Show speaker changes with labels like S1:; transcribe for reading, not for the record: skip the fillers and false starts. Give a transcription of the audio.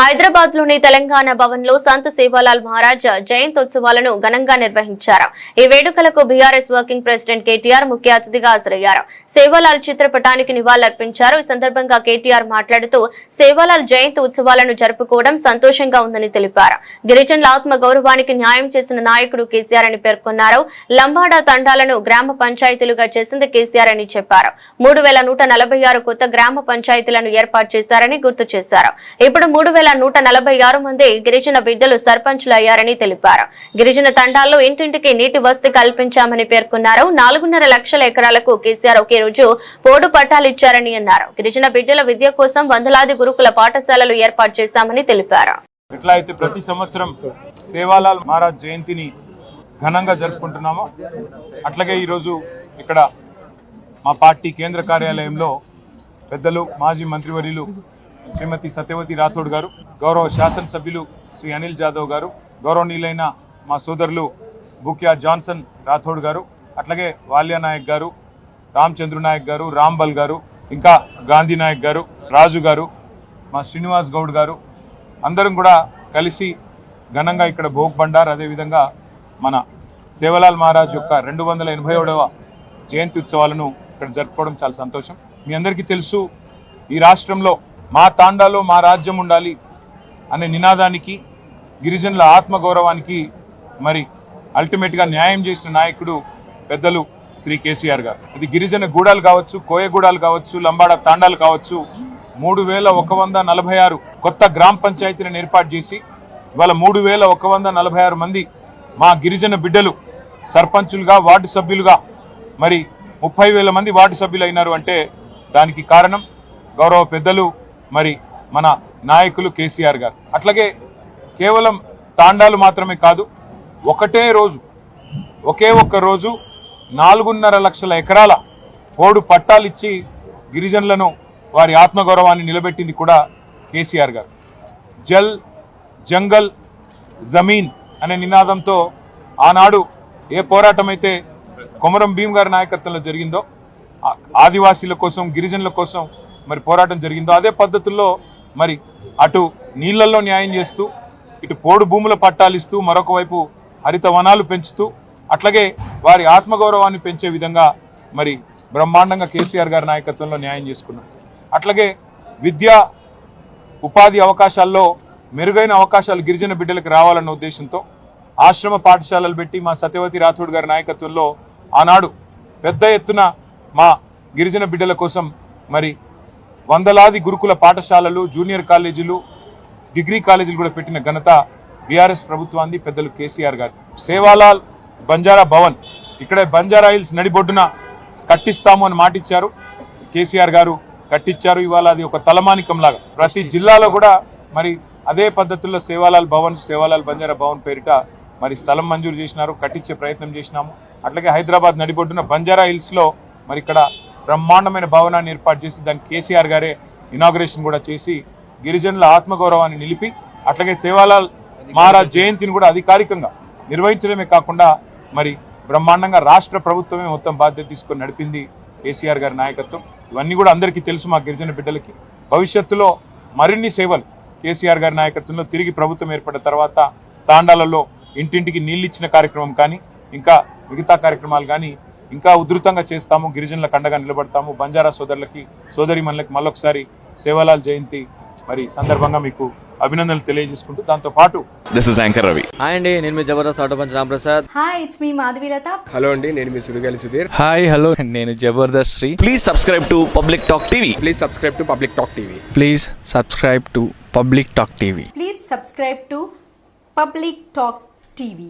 S1: హైదరాబాద్ లోని తెలంగాణ భవన్ లో సంత్ సేవాలాల్ మహారాజ్ జయంతోత్సవాలను ఘనంగా నిర్వహించారు. ఈ వేడుకలకు బీఆర్ఎస్ వర్కింగ్ ప్రెసిడెంట్ కేటీఆర్ ముఖ్య అతిథిగా హాజరయ్యారు. సేవాలాల్ చిత్రపటానికి నివాళులర్పించారు. ఈ సందర్భంగా కేటీఆర్ మాట్లాడుతూ సేవాలాల్ జయంతి ఉత్సవాలను జరుపుకోవడం సంతోషంగా ఉందని తెలిపారు. గిరిజనుల ఆత్మ గౌరవానికి న్యాయం చేసిన నాయకుడు కేసీఆర్ అని పేర్కొన్నారు. లంబాడ తండాలను గ్రామ పంచాయతీలుగా చేసింది కేసీఆర్ అని చెప్పారు. 3146 కొత్త గ్రామ పంచాయతీలను ఏర్పాటు చేశారని గుర్తు చేశారు. ఇప్పుడు 3146 మంది గిరిజన బిడ్డలు సర్పంచులు అయ్యారని తెలిపారు. గిరిజన తండాల్లో ఇంటింటికి నీటి వసతి కల్పించామని పేర్కొన్నారు. 4.5 లక్షల ఎకరాలకు కేసీఆర్ ఒకే రోజు పోడు పట్టాలిచ్చారని అన్నారు. గిరిజన బిడ్డల విద్య కోసం వందలాది గురుకుల పాఠశాలలు ఏర్పాటు చేశామని తెలిపారు.
S2: ఎట్లా అయితే ప్రతి సంవత్సరం సేవాలాల్ మహారాజ్ జయంతిని ఘనంగా జరుపుకుంటున్నామో అట్లాగే ఈరోజు ఇక్కడ మా పార్టీ కేంద్ర కార్యాలయంలో పెద్దలు మాజీ మంత్రివర్యులు శ్రీమతి సత్యవతి రాథోడ్ గారు, గౌరవ శాసనసభ్యులు శ్రీ అనిల్ జాదవ్ గారు, గౌరవనీయులైన మా సోదరులు బుక్యా జాన్సన్ రాథోడ్ గారు, అట్లాగే వాల్యా నాయక్ గారు, రామచంద్ర నాయక్ గారు, రాంబల్ గారు, ఇంకా గాంధీ నాయక్ గారు, రాజు గారు, మా శ్రీనివాస్ గౌడ్ గారు అందరం కూడా కలిసి ఘనంగా ఇక్కడ భోగ్ బండార్ అదేవిధంగా మన సేవలాల్ మహారాజ్ యొక్క 287వ జయంతి ఉత్సవాలను ఇక్కడ జరుపుకోవడం చాలా సంతోషం. మీ అందరికీ తెలుసు, ఈ రాష్ట్రంలో మా తాండాలో మా రాజ్యం ఉండాలి అనే నినాదానికి గిరిజనుల ఆత్మగౌరవానికి మరి అల్టిమేట్గా న్యాయం చేసిన నాయకుడు పెద్దలు శ్రీ కేసీఆర్ గారు. ఇది గిరిజన గూడాలు కావచ్చు, కోయగూడాలు కావచ్చు, లంబాడ తాండాలు కావచ్చు, 3146 కొత్త గ్రామ పంచాయతీలను ఏర్పాటు చేసి ఇవాళ 3146 మంది మా గిరిజన బిడ్డలు సర్పంచులుగా వార్డు సభ్యులుగా మరి 30,000 మంది వార్డు సభ్యులు అయినారు అంటే దానికి కారణం గౌరవ పెద్దలు మరి మన నాయకులు కేసీఆర్ గారు. అట్లాగే కేవలం తాండాలు మాత్రమే కాదు, ఒకే ఒక్క రోజు 4.5 లక్షల ఎకరాల పోడు పట్టాలిచ్చి గిరిజనులను వారి ఆత్మగౌరవాన్ని నిలబెట్టింది కూడా కేసీఆర్ గారు. జల్ జంగల్ జమీన్ అనే నినాదంతో ఆనాడు ఏ పోరాటం అయితే కొమరం భీమ్ గారి నాయకత్వంలో జరిగిందో, ఆదివాసీల కోసం గిరిజనుల కోసం మరి పోరాటం జరిగిందో అదే పద్ధతుల్లో మరి అటు నీళ్లలో న్యాయం చేస్తూ ఇటు పోడు భూముల పట్టాలిస్తూ మరొక వైపు హరిత వనాలు పెంచుతూ అట్లాగే వారి ఆత్మగౌరవాన్ని పెంచే విధంగా మరి బ్రహ్మాండంగా కేసీఆర్ గారి నాయకత్వంలో న్యాయం చేసుకున్నాం. అట్లాగే విద్యా ఉపాధి అవకాశాల్లో మెరుగైన అవకాశాలు గిరిజన బిడ్డలకు రావాలన్న ఉద్దేశంతో ఆశ్రమ పాఠశాలలు పెట్టి మా సత్యవతి రాథోడ్ గారి నాయకత్వంలో ఆనాడు పెద్ద ఎత్తున మా గిరిజన బిడ్డల కోసం మరి వందలాది గురుకుల పాఠశాలలు, జూనియర్ కాలేజీలు, డిగ్రీ కాలేజీలు కూడా పెట్టిన ఘనత బీఆర్ఎస్ ప్రభుత్వాన్ని పెద్దలు కేసీఆర్ గారు. సేవాలాల్ బంజారా భవన్ ఇక్కడే బంజారా హిల్స్ నడిబొడ్డున కట్టిస్తాము అని మాటిచ్చారు. కేసీఆర్ గారు కట్టించారు. ఇవాళ అది ఒక తలమానికం లాగా ప్రతి జిల్లాలో కూడా మరి అదే పద్ధతుల్లో సేవాలాల్ భవన్, సేవాలాల్ బంజారా భవన్ పేరిట మరి స్థలం మంజూరు చేసినారు, కట్టించే ప్రయత్నం చేసినాము. అట్లాగే హైదరాబాద్ నడిబొడ్డున బంజారా హిల్స్ లో మరి ఇక్కడ బ్రహ్మాండమైన భవనాన్ని ఏర్పాటు చేసి దానికి కేసీఆర్ గారే ఇనాగ్రేషన్ కూడా చేసి గిరిజనుల ఆత్మగౌరవాన్ని నిలిపి అట్లాగే సేవాలాల్ మహారాజ్ జయంతిని కూడా అధికారికంగా నిర్వహించడమే కాకుండా మరి బ్రహ్మాండంగా రాష్ట్ర ప్రభుత్వమే మొత్తం బాధ్యత తీసుకొని నడిపింది కేసీఆర్ గారి నాయకత్వం. ఇవన్నీ కూడా అందరికీ తెలుసు మా గిరిజన బిడ్డలకి. భవిష్యత్తులో మరిన్ని సేవలు కేసీఆర్ గారి నాయకత్వంలో తిరిగి ప్రభుత్వం ఏర్పడిన తర్వాత తాండాలలో ఇంటింటికి నీళ్ళిచ్చిన కార్యక్రమం కానీ ఇంకా మిగతా కార్యక్రమాలు కానీ ఇంకా ఉధృతంగా చేస్తాము. గిరిజనులకు అండగా నిలబడతాము. బంజారా సోదరులకి సోదరిమణులకి మళ్ళొకసారి సేవాలాల్ జయంతి మరి సందర్భంగా మీకు అభినందనలు తెలియజేసుకుంటూ దాంతో పాటు
S3: this is anchor Ravi.
S4: Hi అండి, నేను మీ Jabardasth auto punch Ramprasad.
S5: Hi, it's me Madhavilatha.
S6: Hello అండి, నేను మీ సుడిగాలి సుధీర్.
S7: హాయ్ హలో, నేను Jabardasth Sri.
S3: Please subscribe to Public Talk TV.
S6: Please subscribe to Public Talk TV.
S7: Please subscribe to Public Talk TV.
S5: Please subscribe to Public Talk TV.